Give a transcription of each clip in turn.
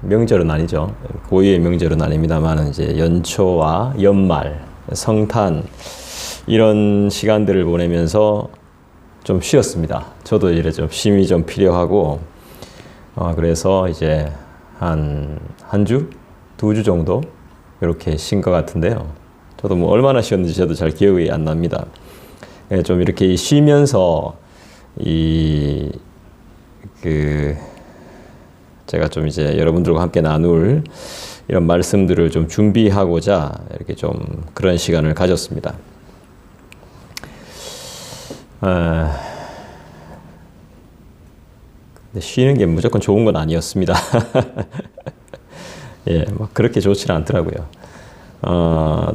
명절은 아니죠. 고유의 명절은 아닙니다만 이제 연초와 연말, 성탄 이런 시간들을 보내면서 좀 쉬었습니다. 저도 이래 좀 쉼이 좀 필요하고 그래서 이제 한 주, 2주 정도 이렇게 쉰 것 같은데요. 저도 뭐 얼마나 쉬었는지 저도 잘 기억이 안 납니다. 좀 이렇게 쉬면서 제가 좀 이제 여러분들과 함께 나눌 이런 말씀들을 좀 준비하고자 이렇게 좀 그런 시간을 가졌습니다. 근데 쉬는 게 무조건 좋은 건 아니었습니다. 예, 뭐 그렇게 좋지는 않더라고요.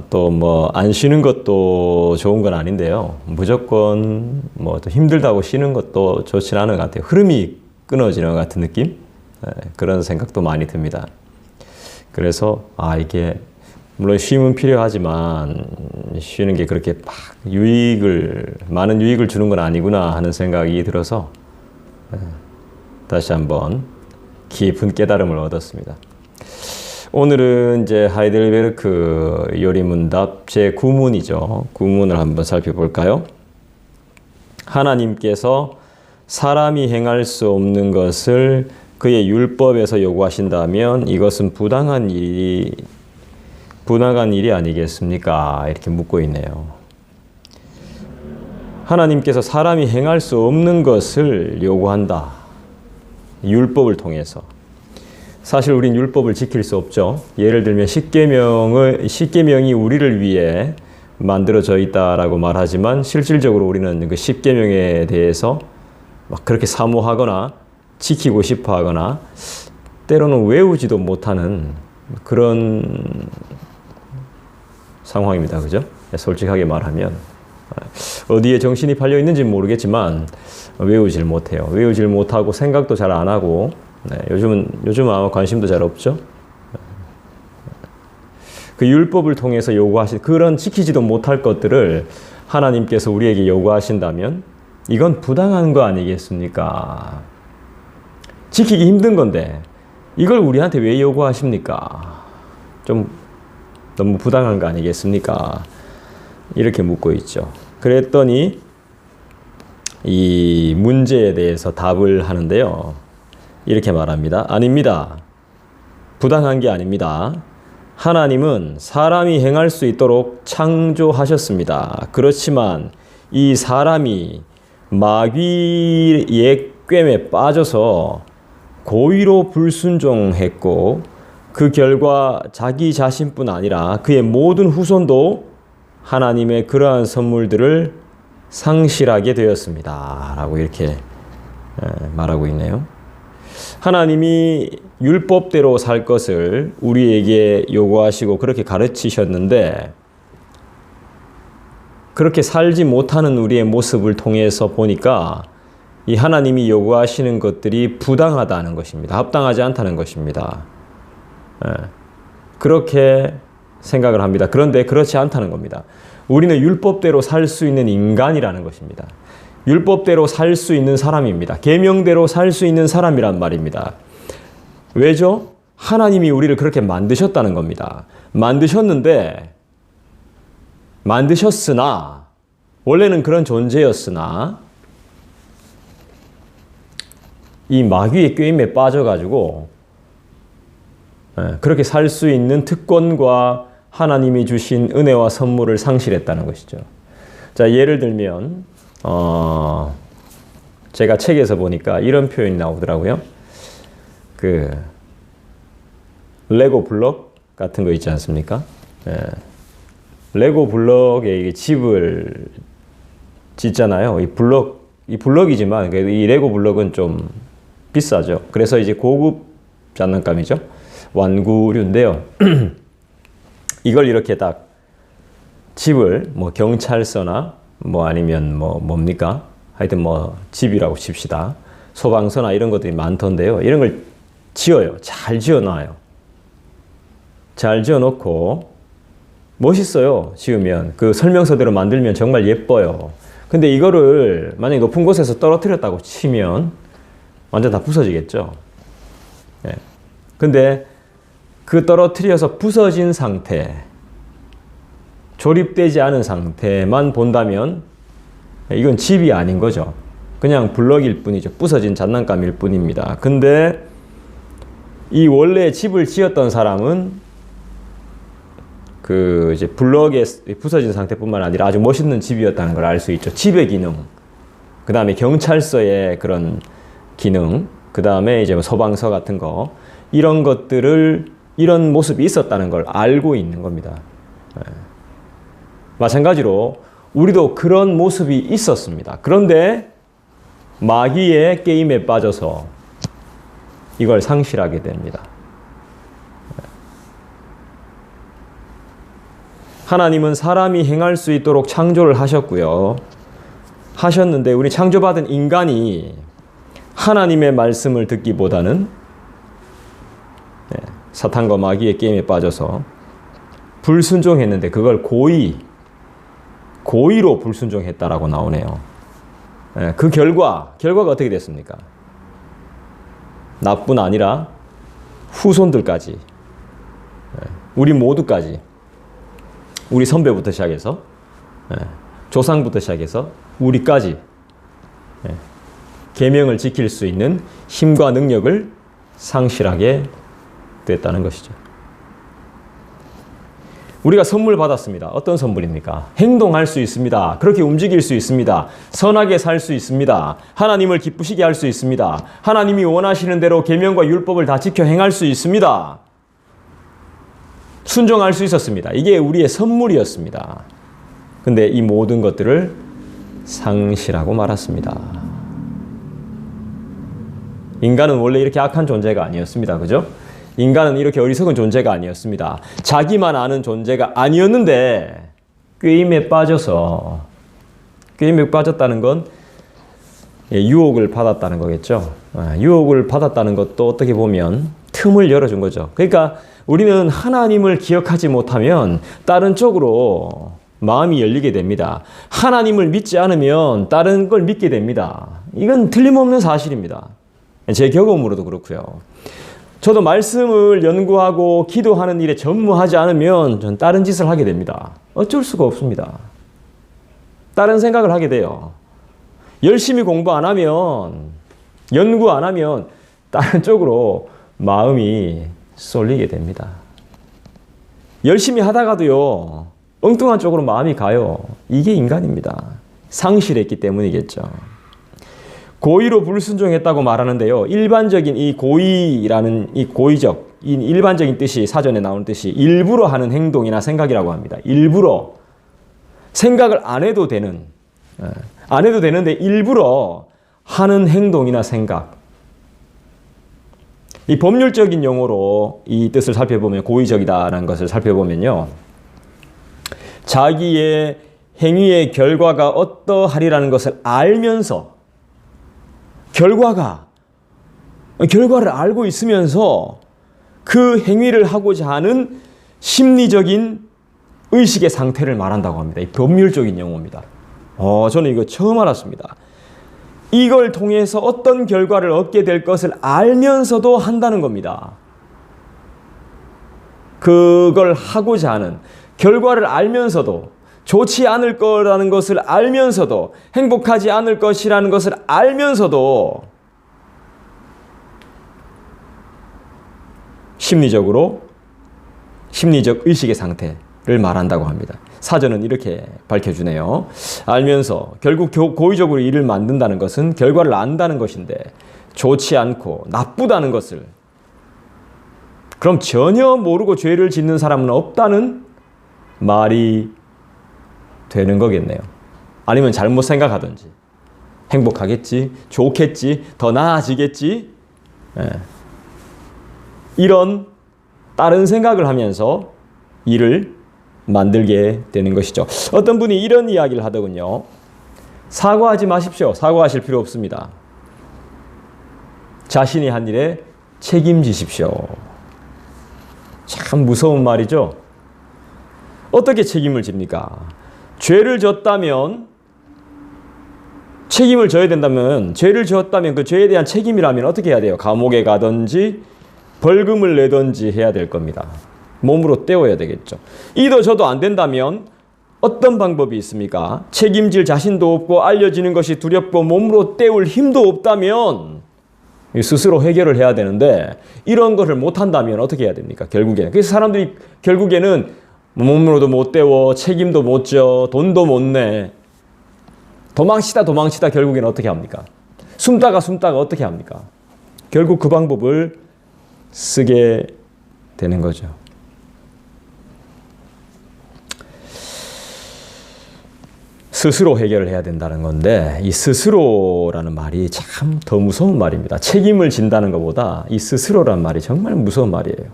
또 뭐 안 쉬는 것도 좋은 건 아닌데요. 무조건 뭐 또 힘들다고 쉬는 것도 좋지는 않은 것 같아요. 흐름이 끊어지는 것 같은 느낌? 그런 생각도 많이 듭니다. 그래서 이게 물론 쉼은 필요하지만 쉬는 게 그렇게 막 많은 유익을 주는 건 아니구나 하는 생각이 들어서 다시 한번 깊은 깨달음을 얻었습니다. 오늘은 이제 하이델베르크 요리문답 제9문이죠. 9문을 한번 살펴볼까요? 하나님께서 사람이 행할 수 없는 것을 그의 율법에서 요구하신다면 이것은 부당한 일이 아니겠습니까? 이렇게 묻고 있네요. 하나님께서 사람이 행할 수 없는 것을 요구한다. 율법을 통해서. 사실 우린 율법을 지킬 수 없죠. 예를 들면 십계명이 우리를 위해 만들어져 있다라고 말하지만 실질적으로 우리는 그 십계명에 대해서 막 그렇게 사모하거나 지키고 싶어 하거나 때로는 외우지도 못하는 그런 상황입니다. 그죠? 솔직하게 말하면 어디에 정신이 팔려 있는지는 모르겠지만 외우질 못해요. 외우질 못하고 생각도 잘 안 하고 요즘은 아마 관심도 잘 없죠. 그 율법을 통해서 요구하신 그런 지키지도 못할 것들을 하나님께서 우리에게 요구하신다면 이건 부당한 거 아니겠습니까? 지키기 힘든 건데 이걸 우리한테 왜 요구하십니까? 좀 너무 부당한 거 아니겠습니까? 이렇게 묻고 있죠. 그랬더니 이 문제에 대해서 답을 하는데요. 이렇게 말합니다. 아닙니다. 부당한 게 아닙니다. 하나님은 사람이 행할 수 있도록 창조하셨습니다. 그렇지만 이 사람이 마귀의 꿰매 빠져서 고의로 불순종했고 그 결과 자기 자신뿐 아니라 그의 모든 후손도 하나님의 그러한 선물들을 상실하게 되었습니다. 라고 이렇게 말하고 있네요. 하나님이 율법대로 살 것을 우리에게 요구하시고 그렇게 가르치셨는데 그렇게 살지 못하는 우리의 모습을 통해서 보니까 이 하나님이 요구하시는 것들이 부당하다는 것입니다. 합당하지 않다는 것입니다. 그렇게 생각을 합니다. 그런데 그렇지 않다는 겁니다. 우리는 율법대로 살 수 있는 인간이라는 것입니다. 율법대로 살 수 있는 사람입니다. 계명대로 살 수 있는 사람이란 말입니다. 왜죠? 하나님이 우리를 그렇게 만드셨다는 겁니다. 만드셨으나 원래는 그런 존재였으나 이 마귀의 꾀임에 빠져가지고 그렇게 살 수 있는 특권과 하나님이 주신 은혜와 선물을 상실했다는 것이죠. 자, 예를 들면 제가 책에서 보니까 이런 표현이 나오더라고요. 그 레고 블록 같은 거 있지 않습니까? 레고 블록에 집을 짓잖아요. 이 블록이지만 이 레고 블록은 좀 비싸죠. 그래서 이제 고급 장난감이죠. 완구류인데요. 이걸 이렇게 딱 집을 뭐 경찰서나 뭐 아니면 뭡니까? 하여튼 집이라고 칩시다. 소방서나 이런 것들이 많던데요. 이런 걸 지어요. 잘 지어놔요. 잘 지어놓고 멋있어요. 지으면. 그 설명서대로 만들면 정말 예뻐요. 근데 이거를 만약에 높은 곳에서 떨어뜨렸다고 치면 완전 다 부서지겠죠. 예. 근데 그 떨어뜨려서 부서진 상태, 조립되지 않은 상태만 본다면 이건 집이 아닌 거죠. 그냥 블럭일 뿐이죠. 부서진 장난감일 뿐입니다. 근데 이 원래 집을 지었던 사람은 그 이제 블럭의 부서진 상태뿐만 아니라 아주 멋있는 집이었다는 걸 알 수 있죠. 집의 기능, 그 다음에 경찰서의 그런 기능, 그 다음에 이제 뭐 소방서 같은 거, 이런 것들을, 이런 모습이 있었다는 걸 알고 있는 겁니다. 마찬가지로 우리도 그런 모습이 있었습니다. 그런데 마귀의 게임에 빠져서 이걸 상실하게 됩니다. 하나님은 사람이 행할 수 있도록 창조를 하셨고요. 하셨는데 우리 창조받은 인간이 하나님의 말씀을 듣기보다는 사탄과 마귀의 게임에 빠져서 불순종했는데 그걸 고의로 불순종했다라고 나오네요. 그 결과가 어떻게 됐습니까? 나뿐 아니라 후손들까지, 우리 모두까지, 우리 선배부터 시작해서 조상부터 시작해서 우리까지 계명을 지킬 수 있는 힘과 능력을 상실하게 됐다는 것이죠. 우리가 선물 받았습니다. 어떤 선물입니까? 행동할 수 있습니다. 그렇게 움직일 수 있습니다. 선하게 살 수 있습니다. 하나님을 기쁘시게 할 수 있습니다. 하나님이 원하시는 대로 계명과 율법을 다 지켜 행할 수 있습니다. 순종할 수 있었습니다. 이게 우리의 선물이었습니다. 근데 이 모든 것들을 상실하고 말았습니다. 인간은 원래 이렇게 악한 존재가 아니었습니다. 그죠? 인간은 이렇게 어리석은 존재가 아니었습니다. 자기만 아는 존재가 아니었는데 게임에 빠졌다는 건 유혹을 받았다는 거겠죠. 유혹을 받았다는 것도 어떻게 보면 틈을 열어준 거죠. 그러니까 우리는 하나님을 기억하지 못하면 다른 쪽으로 마음이 열리게 됩니다. 하나님을 믿지 않으면 다른 걸 믿게 됩니다. 이건 틀림없는 사실입니다. 제 경험으로도 그렇고요. 저도 말씀을 연구하고 기도하는 일에 전무하지 않으면 전 다른 짓을 하게 됩니다. 어쩔 수가 없습니다. 다른 생각을 하게 돼요. 열심히 공부 안 하면, 연구 안 하면 다른 쪽으로 마음이 쏠리게 됩니다. 열심히 하다가도요, 엉뚱한 쪽으로 마음이 가요. 이게 인간입니다. 상실했기 때문이겠죠. 고의로 불순종했다고 말하는데요. 일반적인 이 고의라는 이 고의적, 이 일반적인 뜻이 사전에 나오는 뜻이 일부러 하는 행동이나 생각이라고 합니다. 일부러 생각을 안 해도 되는데 일부러 하는 행동이나 생각. 이 법률적인 용어로 이 뜻을 살펴보면 고의적이다라는 것을 살펴보면요. 자기의 행위의 결과가 어떠하리라는 것을 알면서 결과를 알고 있으면서 그 행위를 하고자 하는 심리적인 의식의 상태를 말한다고 합니다. 이 법률적인 용어입니다. 저는 이거 처음 알았습니다. 이걸 통해서 어떤 결과를 얻게 될 것을 알면서도 한다는 겁니다. 그걸 하고자 하는 결과를 알면서도 좋지 않을 거라는 것을 알면서도 행복하지 않을 것이라는 것을 알면서도 심리적 의식의 상태를 말한다고 합니다. 사전은 이렇게 밝혀주네요. 알면서 결국 고의적으로 일을 만든다는 것은 결과를 안다는 것인데 좋지 않고 나쁘다는 것을, 그럼 전혀 모르고 죄를 짓는 사람은 없다는 말이 되는 거겠네요. 아니면 잘못 생각하든지 행복하겠지, 좋겠지, 더 나아지겠지, 이런 다른 생각을 하면서 일을 만들게 되는 것이죠. 어떤 분이 이런 이야기를 하더군요. 사과하지 마십시오. 사과하실 필요 없습니다. 자신이 한 일에 책임지십시오. 참 무서운 말이죠. 어떻게 책임을 집니까? 죄를 졌다면, 책임을 져야 된다면, 죄를 지었다면 그 죄에 대한 책임이라면 어떻게 해야 돼요? 감옥에 가든지 벌금을 내든지 해야 될 겁니다. 몸으로 때워야 되겠죠. 이도 저도 안 된다면 어떤 방법이 있습니까? 책임질 자신도 없고 알려지는 것이 두렵고 몸으로 때울 힘도 없다면 스스로 해결을 해야 되는데 이런 것을 못한다면 어떻게 해야 됩니까? 결국에는. 그래서 사람들이 결국에는 몸으로도 못 때워, 책임도 못 져, 돈도 못 내. 도망치다 결국에는 어떻게 합니까? 숨다가 어떻게 합니까? 결국 그 방법을 쓰게 되는 거죠. 스스로 해결을 해야 된다는 건데 이 스스로라는 말이 참 더 무서운 말입니다. 책임을 진다는 것보다 이 스스로라는 말이 정말 무서운 말이에요.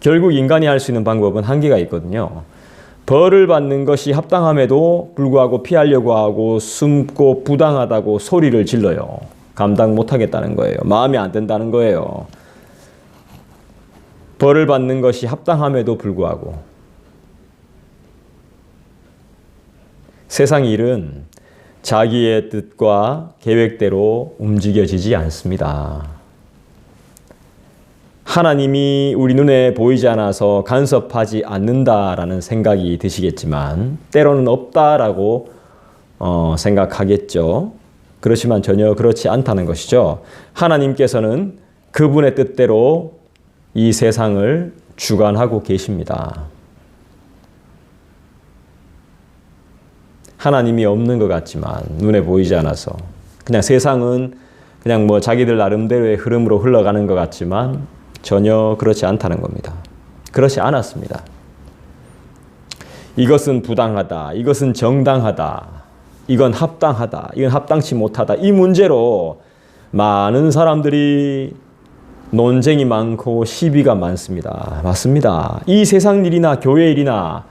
결국 인간이 할 수 있는 방법은 한계가 있거든요. 벌을 받는 것이 합당함에도 불구하고 피하려고 하고 숨고 부당하다고 소리를 질러요. 감당 못하겠다는 거예요. 마음에 안 든다는 거예요. 벌을 받는 것이 합당함에도 불구하고 세상 일은 자기의 뜻과 계획대로 움직여지지 않습니다. 하나님이 우리 눈에 보이지 않아서 간섭하지 않는다라는 생각이 드시겠지만 때로는 없다라고 생각하겠죠. 그렇지만 전혀 그렇지 않다는 것이죠. 하나님께서는 그분의 뜻대로 이 세상을 주관하고 계십니다. 하나님이 없는 것 같지만 눈에 보이지 않아서 그냥 세상은 그냥 뭐 자기들 나름대로의 흐름으로 흘러가는 것 같지만 전혀 그렇지 않다는 겁니다. 그렇지 않았습니다. 이것은 부당하다. 이것은 정당하다. 이건 합당하다. 이건 합당치 못하다. 이 문제로 많은 사람들이 논쟁이 많고 시비가 많습니다. 맞습니다. 이 세상 일이나 교회 일이나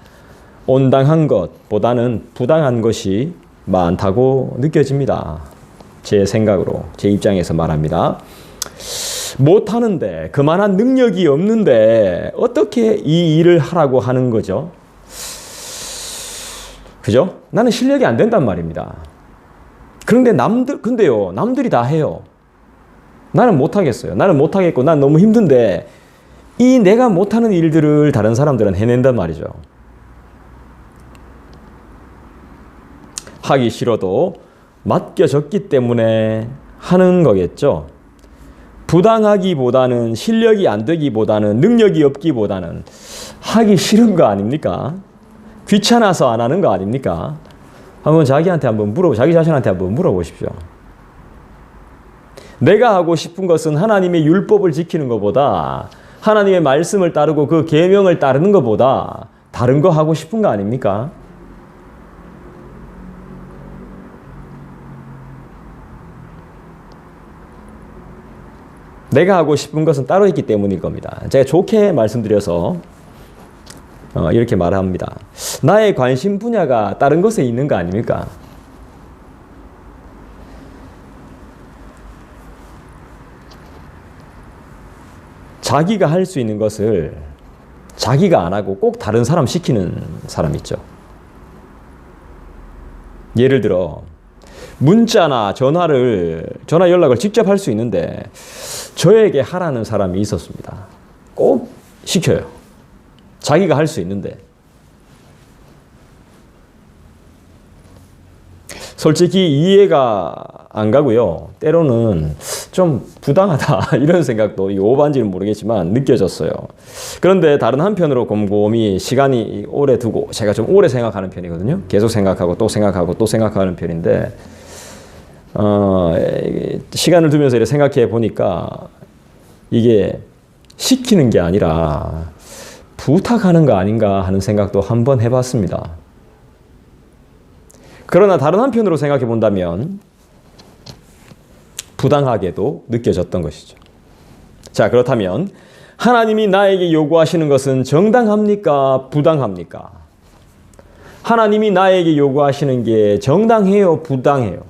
온당한 것보다는 부당한 것이 많다고 느껴집니다. 제 생각으로, 제 입장에서 말합니다. 못하는데, 그만한 능력이 없는데 어떻게 이 일을 하라고 하는 거죠? 그죠? 나는 실력이 안 된단 말입니다. 그런데 남들이 다 해요. 나는 못하겠어요. 나는 못하겠고 난 너무 힘든데 이 내가 못하는 일들을 다른 사람들은 해낸단 말이죠. 하기 싫어도 맡겨졌기 때문에 하는 거겠죠. 부당하기보다는 실력이 안 되기보다는 능력이 없기보다는 하기 싫은 거 아닙니까? 귀찮아서 안 하는 거 아닙니까? 자기 자신한테 한번 물어보십시오. 내가 하고 싶은 것은 하나님의 율법을 지키는 것보다 하나님의 말씀을 따르고 그 계명을 따르는 것보다 다른 거 하고 싶은 거 아닙니까? 내가 하고 싶은 것은 따로 있기 때문일 겁니다. 제가 좋게 말씀드려서 이렇게 말합니다. 나의 관심 분야가 다른 것에 있는 거 아닙니까? 자기가 할 수 있는 것을 자기가 안 하고 꼭 다른 사람 시키는 사람 있죠. 예를 들어 문자나 전화 연락을 직접 할 수 있는데 저에게 하라는 사람이 있었습니다. 꼭 시켜요. 자기가 할 수 있는데. 솔직히 이해가 안 가고요. 때로는 좀 부당하다 이런 생각도 오반지는 모르겠지만 느껴졌어요. 그런데 다른 한편으로 곰곰이 시간이 오래 두고 제가 좀 오래 생각하는 편이거든요. 계속 생각하고 또 생각하고 또 생각하는 편인데 시간을 두면서 이렇게 생각해 보니까 이게 시키는 게 아니라 부탁하는 거 아닌가 하는 생각도 한번 해봤습니다. 그러나 다른 한편으로 생각해 본다면 부당하게도 느껴졌던 것이죠. 자, 그렇다면 하나님이 나에게 요구하시는 것은 정당합니까? 부당합니까? 하나님이 나에게 요구하시는 게 정당해요? 부당해요?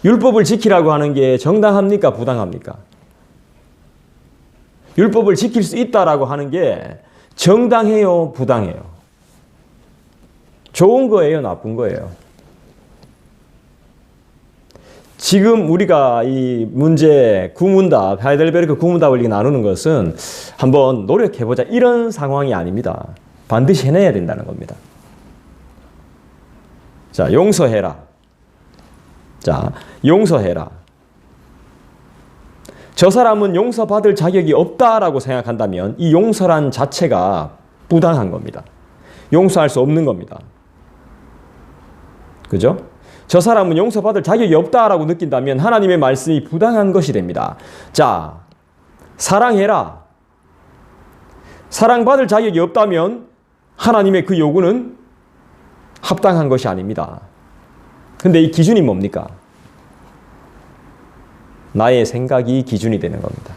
율법을 지키라고 하는 게 정당합니까? 부당합니까? 율법을 지킬 수 있다라고 하는 게 정당해요? 부당해요? 좋은 거예요? 나쁜 거예요? 지금 우리가 이 문제 구문답, 하이델베르크 구문답을 이렇게 나누는 것은 한번 노력해보자 이런 상황이 아닙니다. 반드시 해내야 된다는 겁니다. 자, 용서해라. 자, 용서해라. 저 사람은 용서받을 자격이 없다라고 생각한다면 이 용서란 자체가 부당한 겁니다. 용서할 수 없는 겁니다. 그죠? 저 사람은 용서받을 자격이 없다라고 느낀다면 하나님의 말씀이 부당한 것이 됩니다. 자, 사랑해라. 사랑받을 자격이 없다면 하나님의 그 요구는 합당한 것이 아닙니다. 근데 이 기준이 뭡니까? 나의 생각이 기준이 되는 겁니다.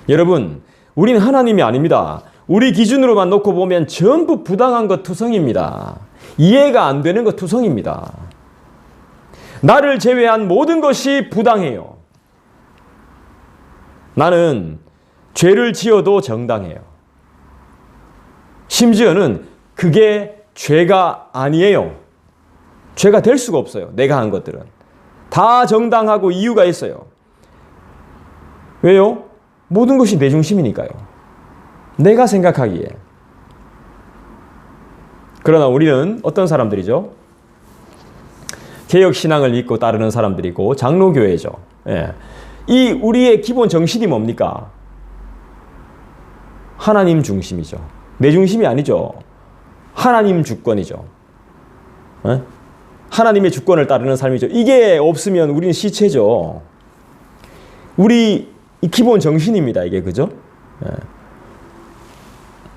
여러분, 우리는 하나님이 아닙니다. 우리 기준으로만 놓고 보면 전부 부당한 것 투성입니다. 이해가 안 되는 것 투성입니다. 나를 제외한 모든 것이 부당해요. 나는 죄를 지어도 정당해요. 심지어는 그게 죄가 아니에요. 죄가 될 수가 없어요. 내가 한 것들은. 다 정당하고 이유가 있어요. 왜요? 모든 것이 내 중심이니까요. 내가 생각하기에. 그러나 우리는 어떤 사람들이죠? 개혁신앙을 믿고 따르는 사람들이고 장로교회죠. 예. 이 우리의 기본 정신이 뭡니까? 하나님 중심이죠. 내 중심이 아니죠. 하나님 주권이죠. 예? 하나님의 주권을 따르는 삶이죠. 이게 없으면 우리는 시체죠. 우리 기본 정신입니다. 이게 그죠? 예.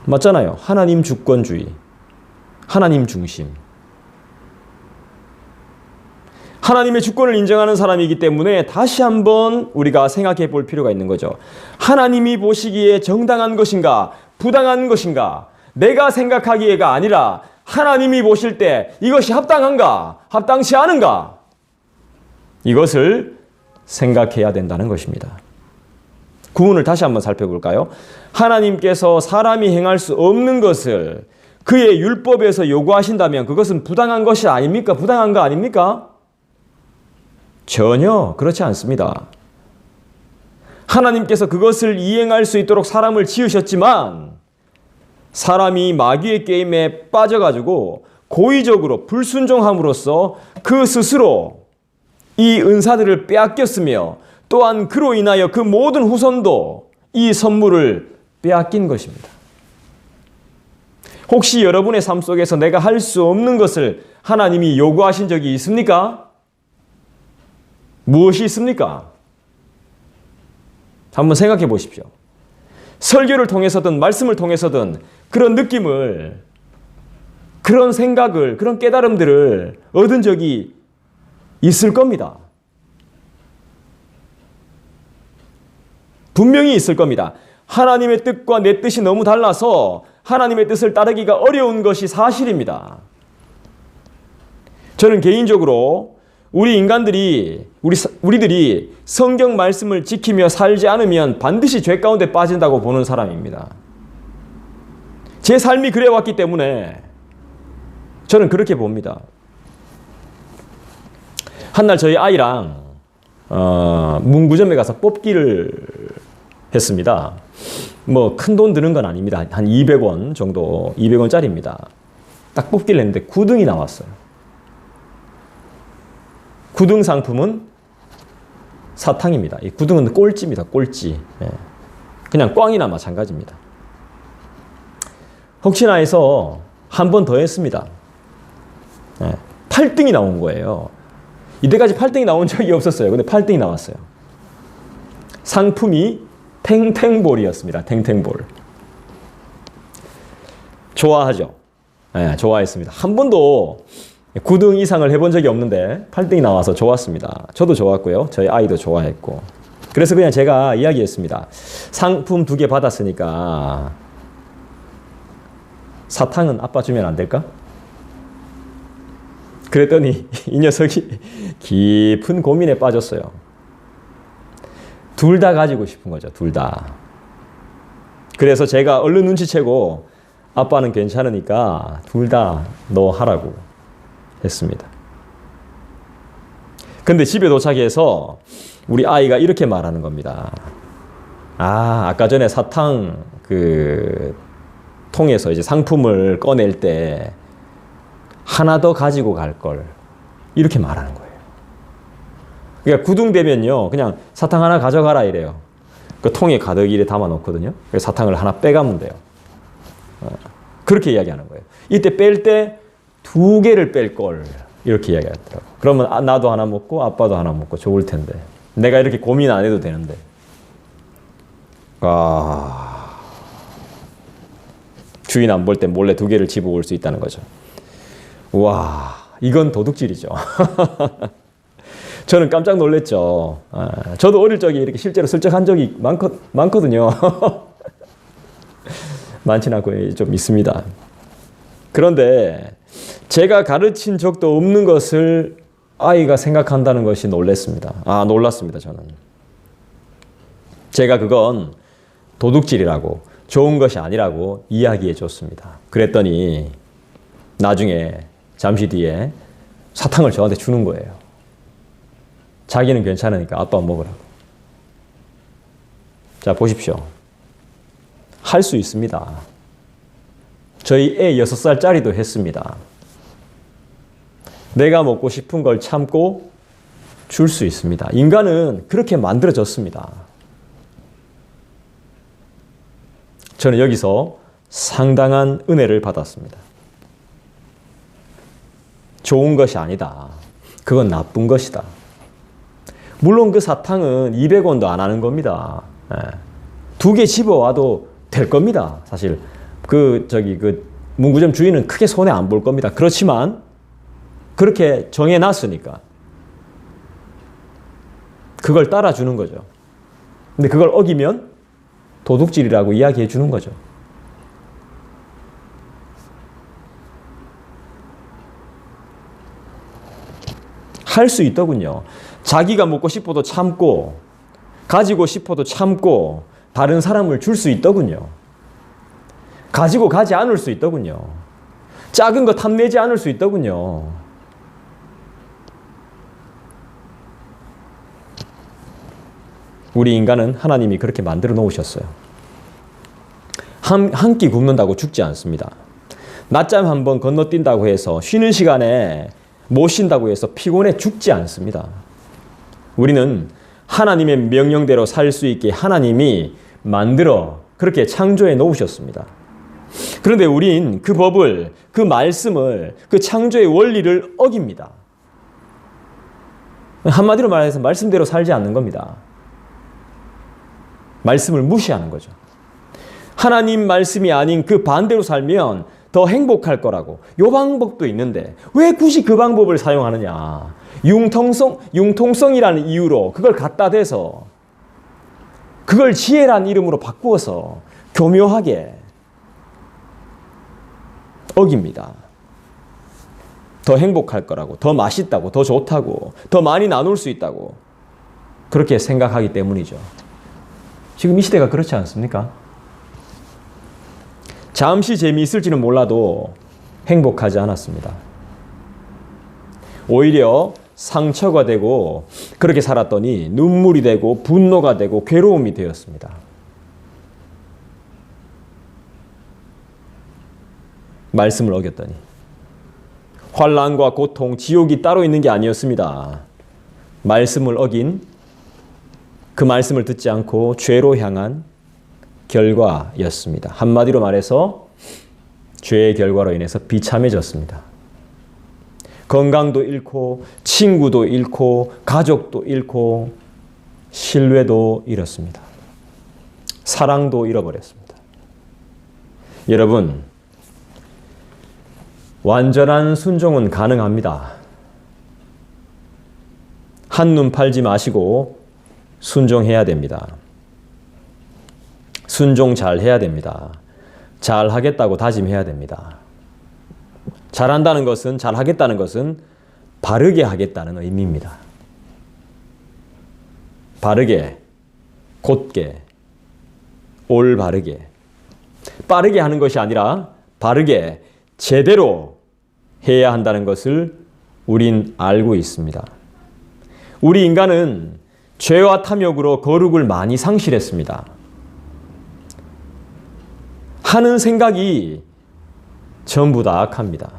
맞잖아요. 하나님 주권주의. 하나님 중심. 하나님의 주권을 인정하는 사람이기 때문에 다시 한번 우리가 생각해 볼 필요가 있는 거죠. 하나님이 보시기에 정당한 것인가, 부당한 것인가, 내가 생각하기에가 아니라 하나님이 보실 때 이것이 합당한가, 합당치 않은가, 이것을 생각해야 된다는 것입니다. 구문을 다시 한번 살펴볼까요? 하나님께서 사람이 행할 수 없는 것을 그의 율법에서 요구하신다면 그것은 부당한 것이 아닙니까? 부당한 거 아닙니까? 전혀 그렇지 않습니다. 하나님께서 그것을 이행할 수 있도록 사람을 지으셨지만 사람이 마귀의 게임에 빠져가지고 고의적으로 불순종함으로써 그 스스로 이 은사들을 빼앗겼으며 또한 그로 인하여 그 모든 후손도 이 선물을 빼앗긴 것입니다. 혹시 여러분의 삶 속에서 내가 할 수 없는 것을 하나님이 요구하신 적이 있습니까? 무엇이 있습니까? 한번 생각해 보십시오. 설교를 통해서든 말씀을 통해서든 그런 느낌을, 그런 생각을, 그런 깨달음들을 얻은 적이 있을 겁니다. 분명히 있을 겁니다. 하나님의 뜻과 내 뜻이 너무 달라서 하나님의 뜻을 따르기가 어려운 것이 사실입니다. 저는 개인적으로 우리 인간들이, 우리들이 성경 말씀을 지키며 살지 않으면 반드시 죄 가운데 빠진다고 보는 사람입니다. 제 삶이 그래왔기 때문에 저는 그렇게 봅니다. 한날 저희 아이랑 문구점에 가서 뽑기를 했습니다. 뭐 큰 돈 드는 건 아닙니다. 한 200원 정도, 200원짜리입니다. 딱 뽑기를 했는데 9등이 나왔어요. 9등 상품은 사탕입니다. 이 9등은 꼴찌입니다. 꼴찌. 예. 그냥 꽝이나 마찬가지입니다. 혹시나 해서 한 번 더 했습니다. 예. 8등이 나온 거예요. 이때까지 8등이 나온 적이 없었어요. 근데 8등이 나왔어요. 상품이 탱탱볼이었습니다. 탱탱볼. 좋아하죠. 네, 좋아했습니다. 한 번도 9등 이상을 해본 적이 없는데 8등이 나와서 좋았습니다. 저도 좋았고요. 저희 아이도 좋아했고. 그래서 그냥 제가 이야기했습니다. 상품 2개 받았으니까 사탕은 아빠 주면 안 될까? 그랬더니 이 녀석이 깊은 고민에 빠졌어요. 둘 다 가지고 싶은 거죠. 둘 다. 그래서 제가 얼른 눈치채고 아빠는 괜찮으니까 둘 다 너 하라고 했습니다. 근데 집에 도착해서 우리 아이가 이렇게 말하는 겁니다. 아까 전에 사탕 통에서 이제 상품을 꺼낼 때 하나 더 가지고 갈 걸. 이렇게 말하는 거예요. 그러니까 구둥되면요, 그냥 사탕 하나 가져가라 이래요. 그 통에 가득 이래 담아 놓거든요. 사탕을 하나 빼가면 돼요. 그렇게 이야기하는 거예요. 이때 뺄 때 2개를 뺄 걸. 이렇게 이야기하더라고요. 그러면 나도 하나 먹고 아빠도 하나 먹고 좋을 텐데. 내가 이렇게 고민 안 해도 되는데. 주인 안 볼 때 몰래 2개를 집어올 수 있다는 거죠. 와, 이건 도둑질이죠. 저는 깜짝 놀랐죠. 저도 어릴 적에 이렇게 실제로 슬쩍 한 적이 많거든요. 많지는 않고 좀 있습니다. 그런데 제가 가르친 적도 없는 것을 아이가 생각한다는 것이 놀랐습니다. 놀랐습니다, 저는. 제가 그건 도둑질이라고, 좋은 것이 아니라고 이야기해 줬습니다. 그랬더니 나중에 잠시 뒤에 사탕을 저한테 주는 거예요. 자기는 괜찮으니까 아빠 먹으라고. 자, 보십시오. 할 수 있습니다. 저희 애 6살짜리도 했습니다. 내가 먹고 싶은 걸 참고 줄 수 있습니다. 인간은 그렇게 만들어졌습니다. 저는 여기서 상당한 은혜를 받았습니다. 좋은 것이 아니다. 그건 나쁜 것이다. 물론 그 사탕은 200원도 안 하는 겁니다. 2개 집어와도 될 겁니다. 사실 그 문구점 주인은 크게 손해 안 볼 겁니다. 그렇지만 그렇게 정해놨으니까 그걸 따라주는 거죠. 근데 그걸 어기면 도둑질이라고 이야기해 주는 거죠. 할 수 있더군요. 자기가 먹고 싶어도 참고, 가지고 싶어도 참고, 다른 사람을 줄 수 있더군요. 가지고 가지 않을 수 있더군요. 작은 거 탐내지 않을 수 있더군요. 우리 인간은 하나님이 그렇게 만들어 놓으셨어요. 한 끼 굶는다고 죽지 않습니다. 낮잠 한번 건너뛴다고 해서 쉬는 시간에 못 쉰다고 해서 피곤해 죽지 않습니다. 우리는 하나님의 명령대로 살 수 있게 하나님이 만들어 그렇게 창조해 놓으셨습니다. 그런데 우린 그 법을, 그 말씀을, 그 창조의 원리를 어깁니다. 한마디로 말해서 말씀대로 살지 않는 겁니다. 말씀을 무시하는 거죠. 하나님 말씀이 아닌 그 반대로 살면 더 행복할 거라고. 요 방법도 있는데 왜 굳이 그 방법을 사용하느냐. 융통성이라는 이유로 그걸 갖다 대서 그걸 지혜라는 이름으로 바꾸어서 교묘하게 어깁니다. 더 행복할 거라고, 더 맛있다고, 더 좋다고, 더 많이 나눌 수 있다고 그렇게 생각하기 때문이죠. 지금 이 시대가 그렇지 않습니까? 잠시 재미있을지는 몰라도 행복하지 않았습니다. 오히려 상처가 되고 그렇게 살았더니 눈물이 되고 분노가 되고 괴로움이 되었습니다. 말씀을 어겼더니 환난과 고통, 지옥이 따로 있는 게 아니었습니다. 말씀을 어긴, 그 말씀을 듣지 않고 죄로 향한 결과였습니다. 한마디로 말해서 죄의 결과로 인해서 비참해졌습니다. 건강도 잃고 친구도 잃고 가족도 잃고 신뢰도 잃었습니다. 사랑도 잃어버렸습니다. 여러분, 완전한 순종은 가능합니다. 한눈 팔지 마시고 순종해야 됩니다. 순종 잘 해야 됩니다. 잘 하겠다고 다짐해야 됩니다. 잘한다는 것은, 잘 하겠다는 것은 바르게 하겠다는 의미입니다. 바르게, 곧게, 올바르게. 빠르게 하는 것이 아니라 바르게, 제대로 해야 한다는 것을 우린 알고 있습니다. 우리 인간은 죄와 탐욕으로 거룩을 많이 상실했습니다. 하는 생각이 전부 다 악합니다.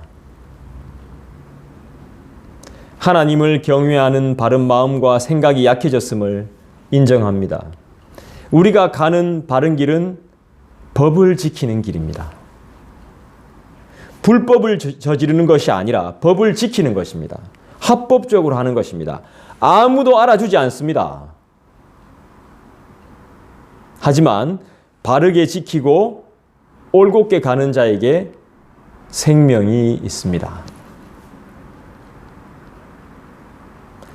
하나님을 경외하는 바른 마음과 생각이 약해졌음을 인정합니다. 우리가 가는 바른 길은 법을 지키는 길입니다. 불법을 저지르는 것이 아니라 법을 지키는 것입니다. 합법적으로 하는 것입니다. 아무도 알아주지 않습니다. 하지만 바르게 지키고 올곧게 가는 자에게 생명이 있습니다.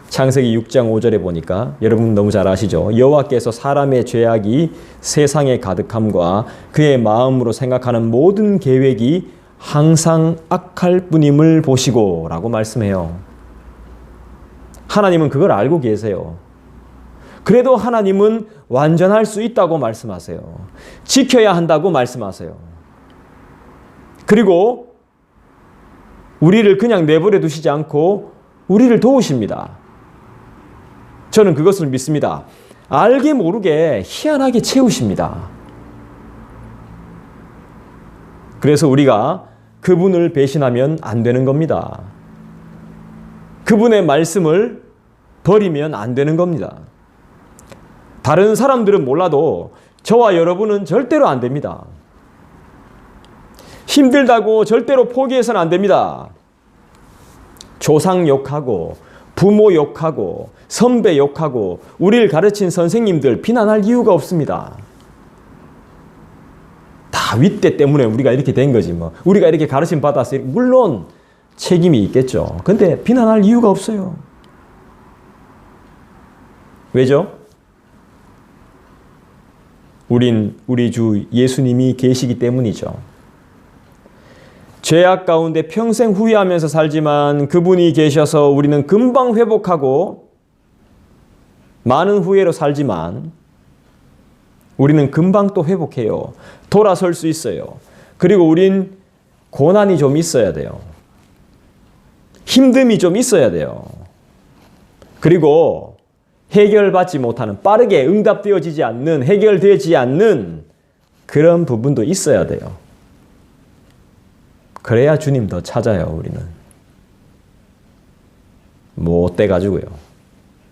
창세기 6장 5절에 보니까 여러분 너무 잘 아시죠? 여호와께서 사람의 죄악이 세상에 가득함과 그의 마음으로 생각하는 모든 계획이 항상 악할 뿐임을 보시고 라고 말씀해요. 하나님은 그걸 알고 계세요. 그래도 하나님은 완전할 수 있다고 말씀하세요. 지켜야 한다고 말씀하세요. 그리고 우리를 그냥 내버려 두시지 않고 우리를 도우십니다. 저는 그것을 믿습니다. 알게 모르게 희한하게 채우십니다. 그래서 우리가 그분을 배신하면 안 되는 겁니다. 그분의 말씀을 버리면 안 되는 겁니다. 다른 사람들은 몰라도 저와 여러분은 절대로 안 됩니다. 힘들다고 절대로 포기해서는 안 됩니다. 조상 욕하고 부모 욕하고 선배 욕하고 우리를 가르친 선생님들 비난할 이유가 없습니다. 다 윗대 때문에 우리가 이렇게 된 거지 뭐. 우리가 이렇게 가르침 받았어요. 물론 책임이 있겠죠. 근데 비난할 이유가 없어요. 왜죠? 우리 주 예수님이 계시기 때문이죠. 죄악 가운데 평생 후회하면서 살지만 그분이 계셔서 우리는 금방 회복하고 많은 후회로 살지만 우리는 금방 또 회복해요. 돌아설 수 있어요. 그리고 우린 고난이 좀 있어야 돼요. 힘듦이 좀 있어야 돼요. 그리고 해결받지 못하는, 빠르게 응답되어지지 않는, 해결되지 않는 그런 부분도 있어야 돼요. 그래야 주님 더 찾아요, 우리는. 못 돼가지고요.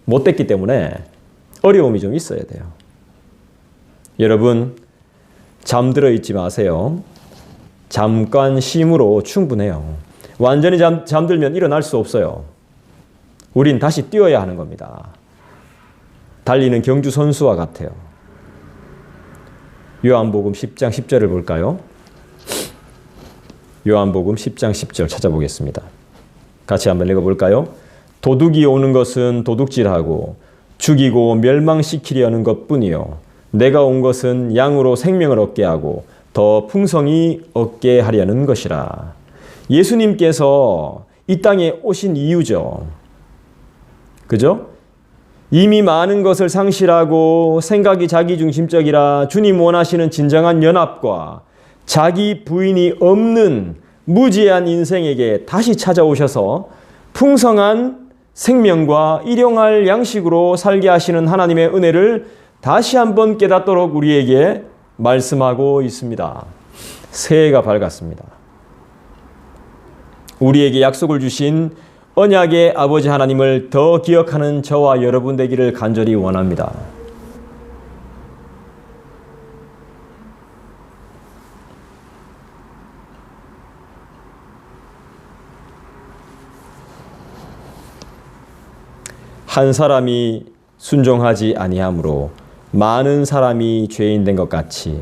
못 됐기 때문에 어려움이 좀 있어야 돼요. 여러분, 잠들어 있지 마세요. 잠깐 쉼으로 충분해요. 완전히 잠들면 일어날 수 없어요. 우린 다시 뛰어야 하는 겁니다. 달리는 경주 선수와 같아요. 요한복음 10장 10절을 볼까요? 요한복음 10장 10절 찾아보겠습니다. 같이 한번 읽어볼까요? 도둑이 오는 것은 도둑질하고 죽이고 멸망시키려는 것뿐이요 내가 온 것은 양으로 생명을 얻게 하고 더 풍성히 얻게 하려는 것이라. 예수님께서 이 땅에 오신 이유죠. 그죠? 이미 많은 것을 상실하고 생각이 자기중심적이라 주님 원하시는 진정한 연합과 자기 부인이 없는 무지한 인생에게 다시 찾아오셔서 풍성한 생명과 일용할 양식으로 살게 하시는 하나님의 은혜를 다시 한번 깨닫도록 우리에게 말씀하고 있습니다. 새해가 밝았습니다. 우리에게 약속을 주신 언약의 아버지 하나님을 더 기억하는 저와 여러분 되기를 간절히 원합니다. 한 사람이 순종하지 아니함으로 많은 사람이 죄인 된 것 같이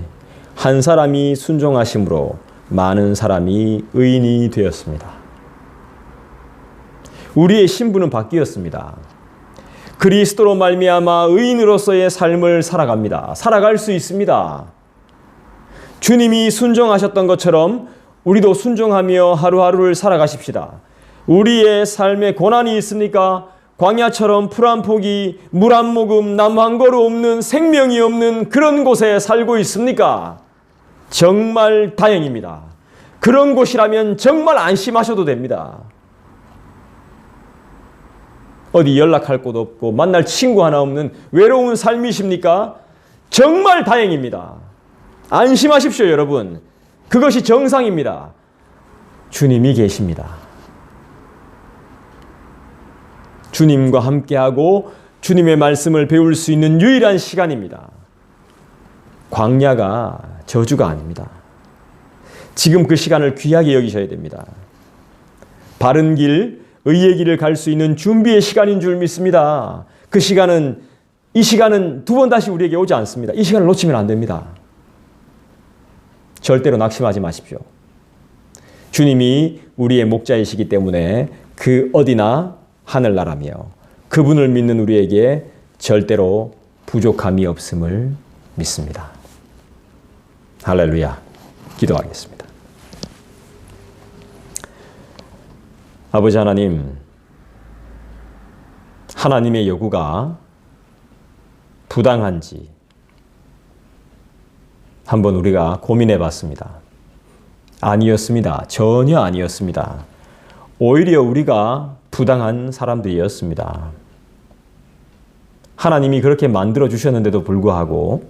한 사람이 순종하심으로 많은 사람이 의인이 되었습니다. 우리의 신분은 바뀌었습니다. 그리스도로 말미암아 의인으로서의 삶을 살아갑니다. 살아갈 수 있습니다. 주님이 순종하셨던 것처럼 우리도 순종하며 하루하루를 살아가십시다. 우리의 삶에 고난이 있습니까? 광야처럼 풀 한 포기, 물 한 모금, 나무 한 그루 없는, 생명이 없는 그런 곳에 살고 있습니까? 정말 다행입니다. 그런 곳이라면 정말 안심하셔도 됩니다. 어디 연락할 곳 없고 만날 친구 하나 없는 외로운 삶이십니까? 정말 다행입니다. 안심하십시오, 여러분. 그것이 정상입니다. 주님이 계십니다. 주님과 함께하고 주님의 말씀을 배울 수 있는 유일한 시간입니다. 광야가 저주가 아닙니다. 지금 그 시간을 귀하게 여기셔야 됩니다. 바른 길, 의의 길을 갈 수 있는 준비의 시간인 줄 믿습니다. 이 시간은 두 번 다시 우리에게 오지 않습니다. 이 시간을 놓치면 안 됩니다. 절대로 낙심하지 마십시오. 주님이 우리의 목자이시기 때문에 그 어디나 하늘나라며 그분을 믿는 우리에게 절대로 부족함이 없음을 믿습니다. 할렐루야. 기도하겠습니다. 아버지 하나님, 하나님의 요구가 부당한지 한번 우리가 고민해 봤습니다. 아니었습니다. 전혀 아니었습니다. 오히려 우리가 부당한 사람들이었습니다. 하나님이 그렇게 만들어 주셨는데도 불구하고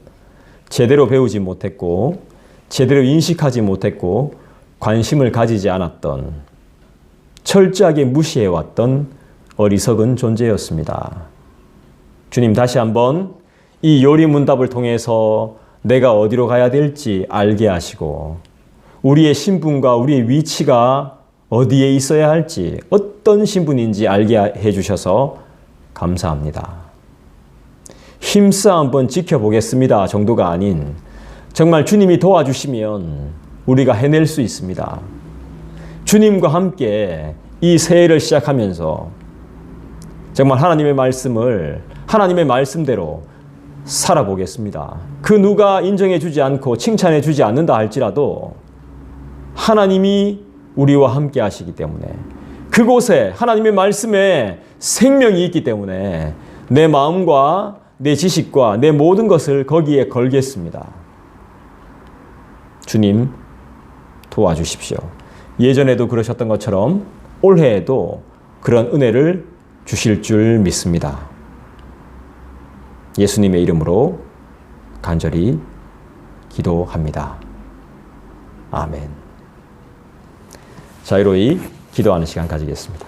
제대로 배우지 못했고 제대로 인식하지 못했고 관심을 가지지 않았던, 철저하게 무시해왔던 어리석은 존재였습니다. 주님, 다시 한번 이 요리문답을 통해서 내가 어디로 가야 될지 알게 하시고 우리의 신분과 우리의 위치가 어디에 있어야 할지, 어떤 신분인지 알게 해주셔서 감사합니다. 힘써 한번 지켜보겠습니다 정도가 아닌, 정말 주님이 도와주시면 우리가 해낼 수 있습니다. 주님과 함께 이 새해를 시작하면서 정말 하나님의 말씀을 하나님의 말씀대로 살아보겠습니다. 그 누가 인정해 주지 않고 칭찬해 주지 않는다 할지라도 하나님이 우리와 함께 하시기 때문에, 그곳에 하나님의 말씀에 생명이 있기 때문에 내 마음과 내 지식과 내 모든 것을 거기에 걸겠습니다. 주님, 도와주십시오. 예전에도 그러셨던 것처럼 올해에도 그런 은혜를 주실 줄 믿습니다. 예수님의 이름으로 간절히 기도합니다. 아멘. 자유로이 기도하는 시간 가지겠습니다.